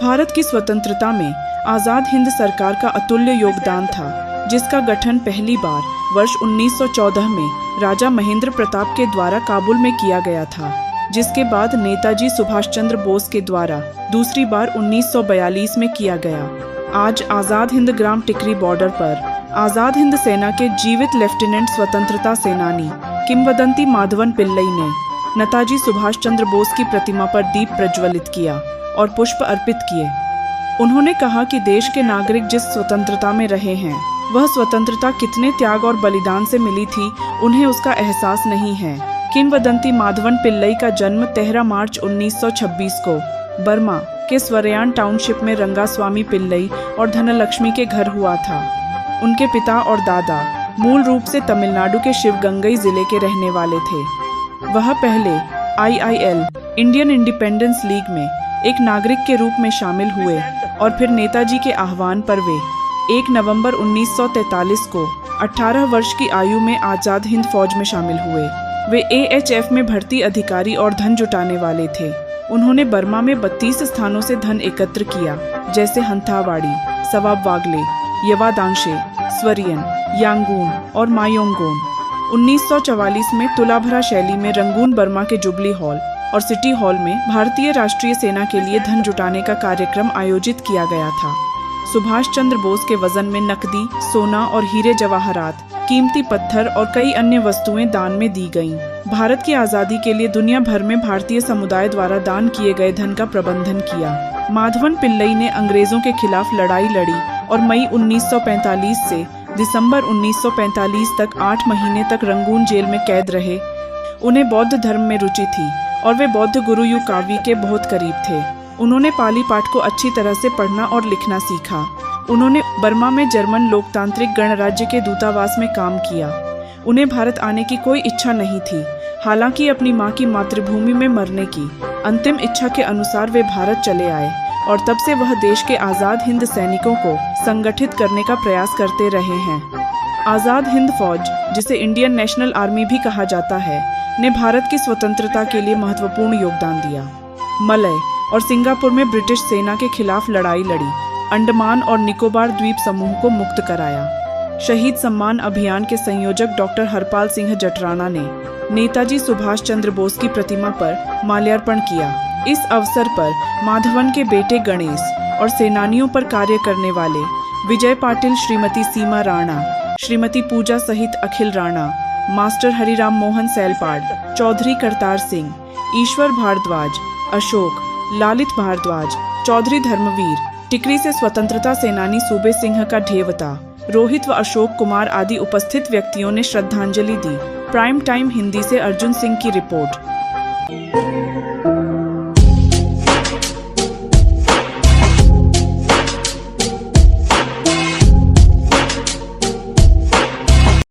भारत की स्वतंत्रता में आज़ाद हिंद सरकार का अतुल्य योगदान था, जिसका गठन पहली बार वर्ष 1914 में राजा महेंद्र प्रताप के द्वारा काबुल में किया गया था, जिसके बाद नेताजी सुभाष चंद्र बोस के द्वारा दूसरी बार 1942 में किया गया। आज आज़ाद हिंद ग्राम टिकरी बॉर्डर पर आज़ाद हिंद सेना के जीवित लेफ्टिनेंट स्वतंत्रता सेनानी किंवदंती माधवन पिल्लई ने नेताजी सुभाष चंद्र बोस की प्रतिमा पर दीप प्रज्वलित किया और पुष्प अर्पित किए। उन्होंने कहा कि देश के नागरिक जिस स्वतंत्रता में रहे हैं, वह स्वतंत्रता कितने त्याग और बलिदान से मिली थी, उन्हें उसका एहसास नहीं है। किंवदंती माधवन पिल्लई का जन्म 13 मार्च 1926 को बर्मा के स्वरयान टाउनशिप में रंगास्वामी पिल्लई और धनलक्ष्मी के घर हुआ था। उनके पिता और दादा मूल रूप से तमिलनाडु के शिवगंगई जिले के रहने वाले थे। वह पहले IIL इंडियन इंडिपेंडेंस लीग में एक नागरिक के रूप में शामिल हुए और फिर नेताजी के आह्वान पर वे 1 नवंबर 1943 को 18 वर्ष की आयु में आज़ाद हिंद फौज में शामिल हुए। वे AHF में भर्ती अधिकारी और धन जुटाने वाले थे। उन्होंने बर्मा में 32 स्थानों से धन एकत्र किया, जैसे हंथावाड़ी, सवाब वागले, यवादांशे, स्वरियन, यांगून और मायोंगोन। 1944 में तुलाभरा शैली में रंगून बर्मा के जुबली हॉल और सिटी हॉल में भारतीय राष्ट्रीय सेना के लिए धन जुटाने का कार्यक्रम आयोजित किया गया था। सुभाष चंद्र बोस के वजन में नकदी, सोना और हीरे जवाहरात, कीमती पत्थर और कई अन्य वस्तुएं दान में दी गईं। भारत की आज़ादी के लिए दुनिया भर में भारतीय समुदाय द्वारा दान किए गए धन का प्रबंधन किया। माधवन पिल्लई ने अंग्रेजों के खिलाफ लड़ाई लड़ी और मई 1945 से दिसंबर 1945 तक 8 महीने तक रंगून जेल में कैद रहे। उन्हें बौद्ध धर्म में रुचि थी और वे बौद्ध गुरु यू कावी के बहुत करीब थे। उन्होंने पाली पाठ को अच्छी तरह से पढ़ना और लिखना सीखा। उन्होंने बर्मा में जर्मन लोकतांत्रिक गणराज्य के दूतावास में काम किया। उन्हें भारत आने की कोई इच्छा नहीं थी, हालांकि अपनी मां की मातृभूमि में मरने की अंतिम इच्छा के अनुसार वे भारत चले आए और तब से वह देश के आज़ाद हिंद सैनिकों को संगठित करने का प्रयास करते रहे हैं। आज़ाद हिंद फौज, जिसे इंडियन नेशनल आर्मी भी कहा जाता है, ने भारत की स्वतंत्रता के लिए महत्वपूर्ण योगदान दिया। मलय और सिंगापुर में ब्रिटिश सेना के खिलाफ लड़ाई लड़ी, अंडमान और निकोबार द्वीप समूह को मुक्त कराया। शहीद सम्मान अभियान के संयोजक डॉक्टर हरपाल सिंह जटराणा ने नेताजी सुभाष चंद्र बोस की प्रतिमा पर माल्यार्पण किया। इस अवसर पर माधवन के बेटे गणेश और सेनानियों पर कार्य करने वाले विजय पाटिल, श्रीमती सीमा राणा, श्रीमती पूजा सहित अखिल राणा, मास्टर हरिराम मोहन सैलपाड़, चौधरी करतार सिंह, ईश्वर भारद्वाज, अशोक, लालित भारद्वाज, चौधरी धर्मवीर, टिकरी से स्वतंत्रता सेनानी सूबे सिंह का ढेवता, रोहित व अशोक कुमार आदि उपस्थित व्यक्तियों ने श्रद्धांजलि दी। प्राइम टाइम हिंदी से अर्जुन सिंह की रिपोर्ट।